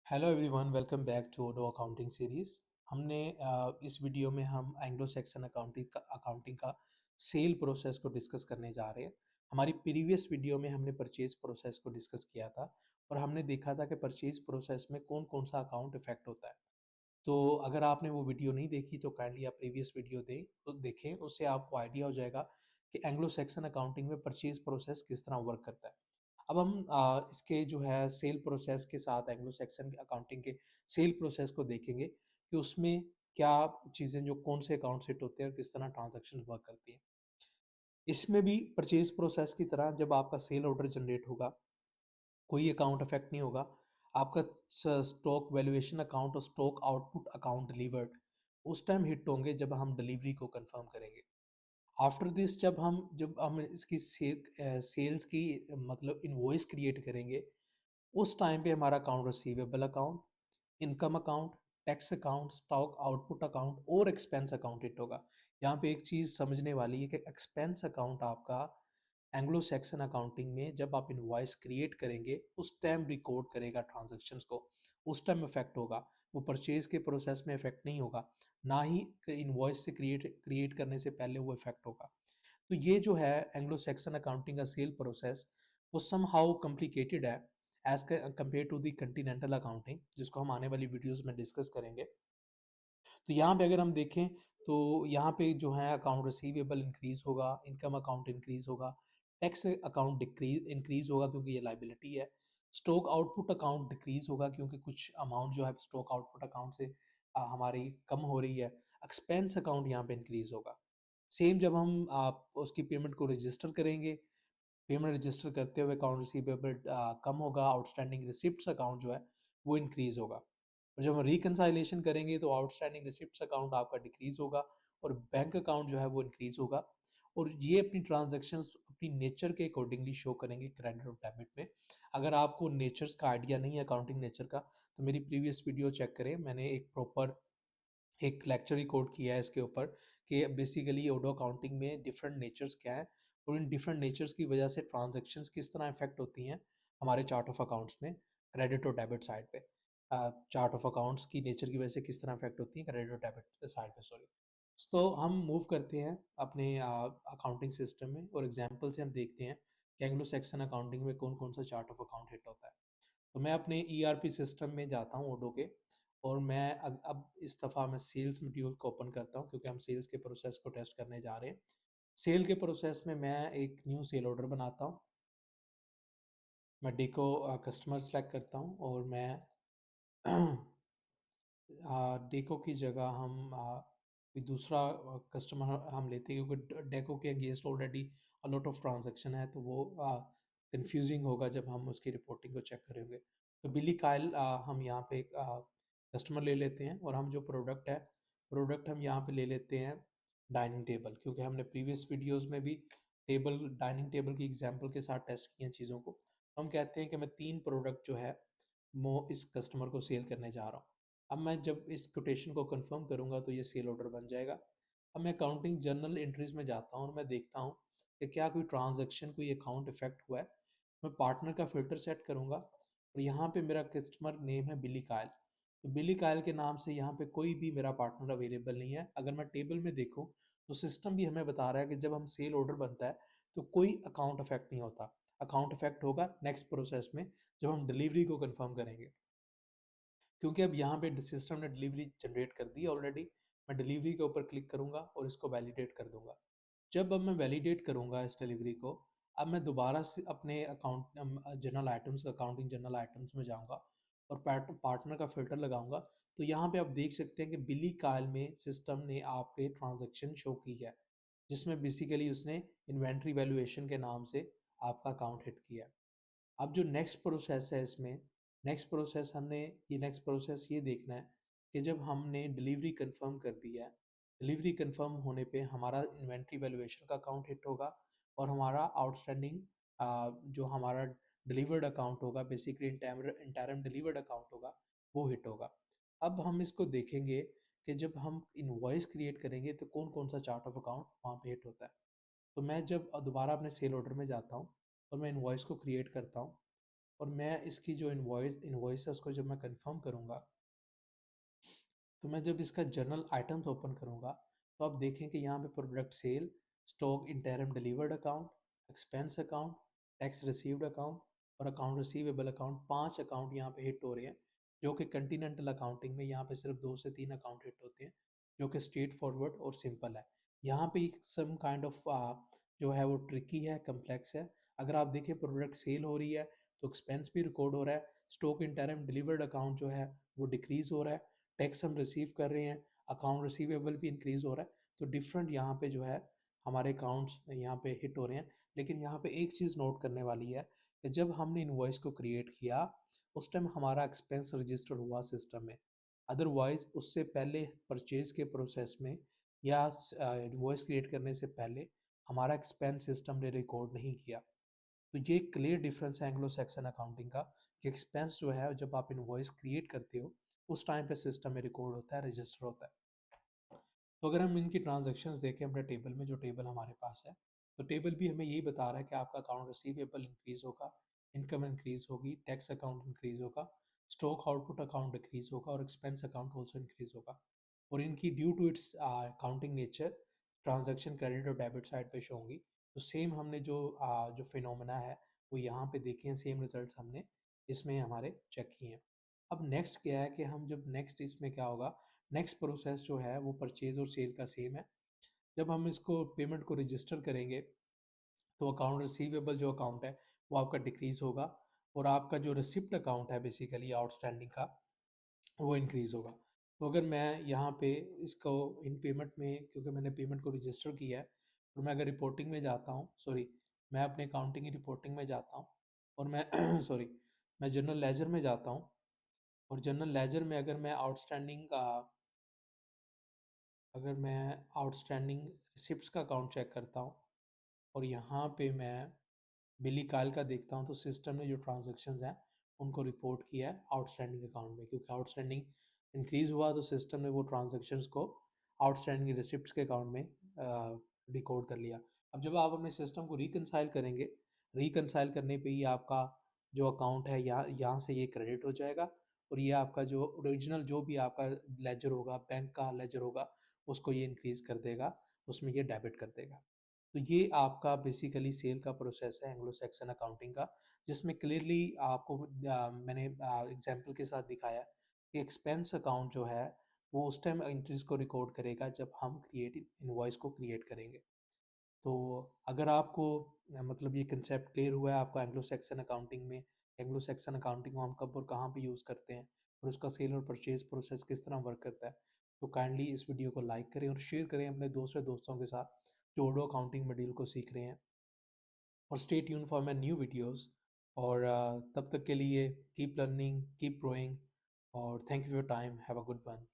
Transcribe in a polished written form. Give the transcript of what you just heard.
Hello everyone, welcome back to Odoo accounting series. हमने इस video में हम एंग्लो सेक्शन अकाउंटिंग का सेल प्रोसेस को डिस्कस करने जा रहे हैं। हमारी प्रीवियस वीडियो में हमने परचेज प्रोसेस को डिस्कस किया था और हमने देखा था कि परचेज प्रोसेस में कौन कौन सा अकाउंट इफेक्ट होता है। तो अगर आपने वो वीडियो नहीं देखी तो काइंडली आप प्रीवियस वीडियो देखें, उससे आपको आइडिया हो जाएगा कि एंग्लो सेक्शन अकाउंटिंग में परचेज प्रोसेस किस तरह वर्क करता है। अब हम इसके जो है सेल प्रोसेस के साथ एंग्लो सेक्शन अकाउंटिंग के सेल प्रोसेस को देखेंगे कि उसमें क्या चीज़ें, जो कौन से अकाउंट सेट होते हैं और किस तरह ट्रांजैक्शन वर्क करती हैं। इसमें भी परचेज प्रोसेस की तरह जब आपका सेल ऑर्डर जनरेट होगा, कोई अकाउंट अफेक्ट नहीं होगा। आपका स्टॉक वैल्यूएशन अकाउंट और स्टॉक आउटपुट अकाउंट डिलीवर्ड उस टाइम हिट होंगे जब हम डिलीवरी को कंफर्म करेंगे। आफ्टर दिस जब हम इसकी सेल्स की मतलब इनवॉइस क्रिएट करेंगे, उस टाइम पे हमारा account receivable account, income account, tax account, stock output account और एक्सपेंस अकाउंट हिट होगा। यहाँ पे एक चीज़ समझने वाली है कि एक्सपेंस अकाउंट आपका एंग्लो सैक्सन अकाउंटिंग में जब आप इनवॉइस क्रिएट करेंगे उस टाइम रिकॉर्ड करेगा ट्रांजैक्शंस को, उस टाइम इफेक्ट होगा। वो परचेज के प्रोसेस में इफेक्ट नहीं होगा, ना ही इनवॉइस से क्रिएट क्रिएट करने से पहले वो इफेक्ट होगा। तो ये जो है एंग्लो सैक्सन अकाउंटिंग का सेल प्रोसेस, वो सम हाउ कॉम्प्लिकेटेड है as compare to the continental accounting, जिसको हम आने वाली वीडियोस में डिस्कस करेंगे। तो यहाँ पे अगर हम देखें तो यहाँ पे जो है अकाउंट रिसीवेबल इंक्रीज होगा, इनकम अकाउंट इंक्रीज होगा, टैक्स अकाउंट डिक्रीज इंक्रीज होगा क्योंकि ये लाइबिलिटी है। स्टॉक आउटपुट अकाउंट डिक्रीज होगा क्योंकि कुछ अमाउंट जो है स्टॉक आउटपुट अकाउंट से हमारी कम हो रही है। एक्सपेंस अकाउंट यहाँ पे इंक्रीज होगा। सेम जब हम आप उसकी पेमेंट को रजिस्टर करेंगे, पेमेंट रजिस्टर करते हुए अकाउंट रिसीवेबल कम होगा, आउटस्टैंडिंग रिसिप्ट्स अकाउंट जो है वो इंक्रीज होगा। और जब हम रिकंसाइलेशन करेंगे तो आउटस्टैंडिंग रिसिप्ट्स अकाउंट आपका डिक्रीज होगा और बैंक अकाउंट जो है वो इंक्रीज होगा। और ये अपनी ट्रांजैक्शंस अपनी नेचर के अकॉर्डिंगली शो करेंगे क्रेडिट और डेबिट में। अगर आपको नेचर्स का आइडिया नहीं है अकाउंटिंग नेचर का, तो मेरी प्रीवियस वीडियो चेक करें। मैंने एक प्रॉपर एक लेक्चर रिकॉर्ड किया है इसके ऊपर कि बेसिकली ओडो अकाउंटिंग में डिफरेंट नेचर्स क्या है और इन डिफरेंट नेचर्स की वजह से ट्रांजैक्शंस किस तरह इफेक्ट होती हैं हमारे चार्ट ऑफ अकाउंट्स में, क्रेडिट और डेबिट साइड पे। चार्ट ऑफ अकाउंट्स की नेचर की वजह से किस तरह इफेक्ट होती है क्रेडिट और डेबिट साइड पे, सॉरी। तो हम मूव करते हैं अपने अकाउंटिंग सिस्टम में और एग्जांपल से हम देखते हैं कि एंग्लो सैक्सन अकाउंटिंग में कौन कौन सा चार्ट ऑफ अकाउंट हिट होता है। तो मैं अपने ईआरपी सिस्टम में जाता हूँ ओडो के, और मैं अब इस दफ़ा मैं सेल्स मॉड्यूल को ओपन करता हूँ क्योंकि हम सेल्स के प्रोसेस को टेस्ट करने जा रहे हैं। सेल के प्रोसेस में मैं एक न्यू सेल ऑर्डर बनाता हूँ। मैं डेको कस्टमर सेलेक्ट करता हूँ और मैं डेको की जगह हम कोई दूसरा कस्टमर हम लेते हैं क्योंकि डेको के against already lot of transaction है, तो वो कंफ्यूजिंग होगा जब हम उसकी रिपोर्टिंग को चेक करेंगे। तो बिली काइल हम यहाँ पे एक कस्टमर ले लेते हैं और हम जो प्रोडक्ट हम यहाँ पे ले लेते हैं डाइनिंग टेबल, क्योंकि हमने प्रीवियस वीडियोस में भी डाइनिंग टेबल की एग्जांपल के साथ टेस्ट किए हैं चीज़ों को। तो हम कहते हैं कि मैं 3 प्रोडक्ट जो है वो इस कस्टमर को सेल करने जा रहा हूँ। अब मैं जब इस कोटेशन को कंफर्म करूंगा तो ये सेल ऑर्डर बन जाएगा। अब मैं अकाउंटिंग जर्नल एंट्रीज में जाता हूँ और मैं देखता हूँ कि क्या कोई ट्रांजैक्शन, कोई अकाउंट इफेक्ट हुआ है। मैं पार्टनर का फिल्टर सेट करूंगा और यहाँ पे मेरा कस्टमर नेम है बिली कायल। तो बिली कायल के नाम से यहाँ पे कोई भी मेरा पार्टनर अवेलेबल नहीं है। अगर मैं टेबल में देखूँ तो सिस्टम भी हमें बता रहा है कि जब हम सेल ऑर्डर बनता है तो कोई अकाउंट इफेक्ट नहीं होता। अकाउंट इफेक्ट होगा नेक्स्ट प्रोसेस में जब हम डिलीवरी को कंफर्म करेंगे, क्योंकि अब यहाँ पे सिस्टम ने डिलीवरी जनरेट कर दी ऑलरेडी। मैं डिलीवरी के ऊपर क्लिक करूंगा और इसको वैलिडेट कर दूंगा। जब अब मैं वैलिडेट करूंगा इस डिलीवरी को, अब मैं दोबारा से अपने account general items accounting general items में जाऊंगा और पार्टनर का फिल्टर लगाऊंगा। तो यहाँ पे आप देख सकते हैं कि बिली काल में सिस्टम ने आपके ट्रांजैक्शन शो की है, जिसमें बेसिकली उसने इन्वेंट्री वैल्यूएशन के नाम से आपका अकाउंट हिट किया है। अब जो नेक्स्ट प्रोसेस है इसमें, नेक्स्ट प्रोसेस ये देखना है कि जब हमने डिलीवरी कंफर्म कर दी है, डिलीवरी कंफर्म होने पे हमारा इन्वेंट्री वैल्यूएशन का अकाउंट हिट होगा और हमारा आउटस्टैंडिंग जो हमारा डिलीवर्ड अकाउंट होगा, बेसिकली इंटरम डिलीवर्ड अकाउंट होगा, वो हिट होगा। अब हम इसको देखेंगे कि जब हम इनवॉइस क्रिएट करेंगे तो कौन कौन सा चार्ट ऑफ अकाउंट वहाँ पे हिट होता है। तो मैं जब दोबारा अपने सेल ऑर्डर में जाता हूँ और मैं इनवॉइस को क्रिएट करता हूँ, और मैं इसकी जो इनवॉइस है उसको जब मैं कंफर्म करूँगा, तो मैं जब इसका जर्नल आइटम्स ओपन करूँगा, तो आप देखें कि यहाँ पे product sale, stock interim delivered account, expense account, tax received account और अकाउंट रिसीवेबल अकाउंट, 5 अकाउंट यहाँ पे हिट हो रहे हैं, जो कि कंटिनेंटल अकाउंटिंग में यहाँ पे सिर्फ 2 से 3 अकाउंट हिट होते हैं, जो कि स्ट्रेट फॉरवर्ड और सिंपल है। यहाँ पे सम काइंड ऑफ जो है वो ट्रिकी है, कम्प्लेक्स है। अगर आप देखें प्रोडक्ट सेल हो रही है, तो एक्सपेंस भी रिकॉर्ड हो रहा है, स्टॉक इंटरम डिलीवर्ड अकाउंट जो है वो डिक्रीज हो रहा है, टैक्स हम रिसीव कर रहे हैं, अकाउंट रिसीवेबल भी इंक्रीज हो रहा है। तो डिफरेंट यहाँ पे जो है हमारे अकाउंट्स यहाँ पे हिट हो रहे हैं। लेकिन यहाँ पे एक चीज़ नोट करने वाली है कि जब हमने इनवॉइस को क्रिएट किया, उस टाइम हमारा एक्सपेंस रजिस्टर्ड हुआ सिस्टम में। अदरवाइज उससे पहले परचेज के प्रोसेस में या इनवॉइस क्रिएट करने से पहले हमारा एक्सपेंस सिस्टम ने रिकॉर्ड नहीं किया। तो ये क्लियर डिफरेंस है एंग्लो सैक्सन अकाउंटिंग का, कि एक्सपेंस जो है जब आप इनवॉइस क्रिएट करते हो उस टाइम पे सिस्टम में रिकॉर्ड होता है, रजिस्टर होता है। तो अगर हम इनकी ट्रांजैक्शंस देखें अपने टेबल में, जो टेबल हमारे पास है, तो टेबल भी हमें यही बता रहा है कि आपका अकाउंट रिसीवेबल इंक्रीज होगा, इनकम इंक्रीज होगी, टैक्स अकाउंट इंक्रीज होगा, स्टॉक आउटपुट अकाउंट डिक्रीज होगा और एक्सपेंस अकाउंट ऑल्सो इंक्रीज होगा। और इनकी due to its accounting nature transaction credit और डेबिट साइड पे शो होंगी। तो सेम हमने जो फिनोमेना है वो यहाँ पे देखे हैं, सेम रिजल्ट्स हमने इसमें हमारे चेक किए हैं। अब नेक्स्ट क्या है कि हम जब नेक्स्ट इसमें क्या होगा, नेक्स्ट प्रोसेस जो है वो परचेज और सेल का सेम है। जब हम इसको पेमेंट को रजिस्टर करेंगे, तो अकाउंट रिसीवेबल जो अकाउंट है वो आपका डिक्रीज होगा और आपका जो रिसिप्ट अकाउंट है बेसिकली आउटस्टैंडिंग का, वो इंक्रीज होगा। तो अगर मैं यहाँ पे इसको इन पेमेंट में, क्योंकि मैंने पेमेंट को रजिस्टर किया है, और मैं अगर रिपोर्टिंग में जाता हूँ, सॉरी, मैं अपने अकाउंटिंग की रिपोर्टिंग में जाता हूँ और मैं सॉरी, मैं जनरल लेजर में जाता हूँ, और जनरल लेजर में अगर मैं आउटस्टैंडिंग रिसिप्ट्स का अकाउंट चेक करता हूँ और यहाँ पे मैं बिली काल का देखता हूँ, तो सिस्टम ने जो ट्रांजेक्शन्स हैं उनको रिपोर्ट किया है आउटस्टैंडिंग अकाउंट में, क्योंकि आउटस्टैंडिंग इंक्रीज हुआ तो सिस्टम ने वो ट्रांजेक्शन्स को आउटस्टैंडिंग रिसिप्ट्स के अकाउंट में रिकॉर्ड कर लिया। अब जब आप अपने सिस्टम को रिकनसाइल करेंगे, रिकनसाइल करने पे ही आपका जो अकाउंट है यहाँ से ये क्रेडिट हो जाएगा, और ये आपका जो ओरिजिनल जो भी आपका लेजर होगा, बैंक का लेजर होगा, उसको ये इंक्रीज कर देगा, उसमें ये डेबिट कर देगा। तो ये आपका बेसिकली सेल का प्रोसेस है एंग्लो सैक्सन अकाउंटिंग का, जिसमें क्लियरली आपको मैंने एग्जांपल के साथ दिखाया कि एक्सपेंस अकाउंट जो है वो उस टाइम एंट्रीज को रिकॉर्ड करेगा जब हम क्रिएट इनवॉइस को क्रिएट करेंगे। तो अगर आपको मतलब ये कंसेप्ट क्लियर हुआ है आपका एंग्लो सैक्सन अकाउंटिंग में, एंग्लो सैक्सन अकाउंटिंग को हम कब और कहाँ पे यूज़ करते हैं और उसका सेल और परचेज प्रोसेस किस तरह वर्क करता है, तो काइंडली इस वीडियो को लाइक करें और शेयर करें अपने दूसरे दोस्तों के साथ जो ओडो अकाउंटिंग मॉड्यूल को सीख रहे हैं। और stay tune for my new videos. और तब तक के लिए कीप लर्निंग, कीप ग्रोइंग, और thank you for your time, have a good one.